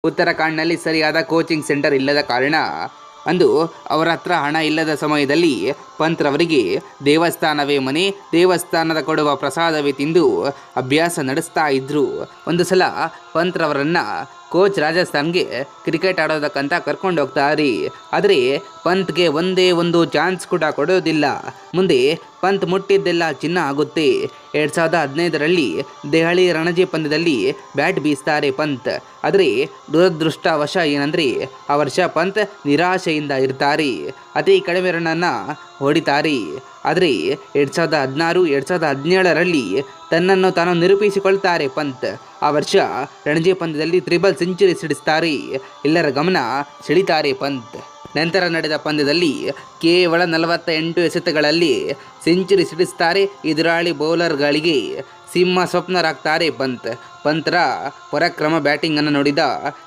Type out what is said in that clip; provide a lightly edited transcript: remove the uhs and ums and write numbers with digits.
ಉತ್ತರಾಖಂಡ್ನಲ್ಲಿ ಸರಿಯಾದ coaching centre ಇಲ್ಲದ ಕಾರಣ ಅಂದು ಅವರ ಹತ್ರ ಹಣ ಇಲ್ಲದ ಸಮಯದಲ್ಲಿ ಪಂತ್ರವರಿಗೆ ದೇವಸ್ಥಾನವೇ ಮನೆ, ದೇವಸ್ಥಾನದ ಕೊಡುವ ಪ್ರಸಾದವೇ ತಿಂದು ಅಭ್ಯಾಸ ನಡೆಸ್ತಾ ಇದ್ರು. ಒಂದು ಸಲ ಪಂತ್ರವರನ್ನು ಕೋಚ್ ರಾಜಸ್ಥಾನ್ಗೆ ಕ್ರಿಕೆಟ್ ಆಡೋದಕ್ಕಂತ ಕರ್ಕೊಂಡು ಹೋಗ್ತಾರೆ. ಆದರೆ ಪಂತ್ಗೆ ಒಂದೇ ಒಂದು ಚಾನ್ಸ್ ಕೂಡ ಕೊಡೋದಿಲ್ಲ. ಮುಂದೆ ಪಂತ್ ಮುಟ್ಟಿದ್ದೆಲ್ಲ ಚಿನ್ನ ಆಗುತ್ತೆ. 2015ರಲ್ಲಿ ದೆಹಲಿ ರಣಜಿ ಪಂದ್ಯದಲ್ಲಿ ಬ್ಯಾಟ್ ಬೀಸ್ತಾರೆ ಪಂತ್. ಆದರೆ ದುರದೃಷ್ಟವಶ ಏನಂದರೆ ಆ ವರ್ಷ ಪಂತ್ ನಿರಾಶೆಯಿಂದ ಇರ್ತಾರೆ. ಅತಿ ಕಡಿಮೆ ರನ್ನನ್ನು ಹೊಡಿತಾರೆ. ಆದರೆ 2016, 2017ರಲ್ಲಿ ತನ್ನನ್ನು ತಾನು ನಿರೂಪಿಸಿಕೊಳ್ತಾರೆ ಪಂತ್. ಆ ವರ್ಷ ರಣಜಿ ಪಂದ್ಯದಲ್ಲಿ ಟ್ರಿಬಲ್ ಸೆಂಚುರಿ ಸಿಡಿಸ್ತಾರೆ. ಎಲ್ಲರ ಗಮನ ಸೆಳೀತಾರೆ ಪಂತ್. ನಂತರ ನಡೆದ ಪಂದ್ಯದಲ್ಲಿ ಕೇವಲ 48 ಎಸೆತಗಳಲ್ಲಿ ಸೆಂಚುರಿ ಸಿಡಿಸ್ತಾರೆ. ಎದುರಾಳಿ ಬೌಲರ್ಗಳಿಗೆ ಸಿಂಹ ಸ್ವಪ್ನರಾಗ್ತಾರೆ ಪಂತ್. ಪಂತ್ರ ಪರಾಕ್ರಮ ಬ್ಯಾಟಿಂಗನ್ನು ನೋಡಿದ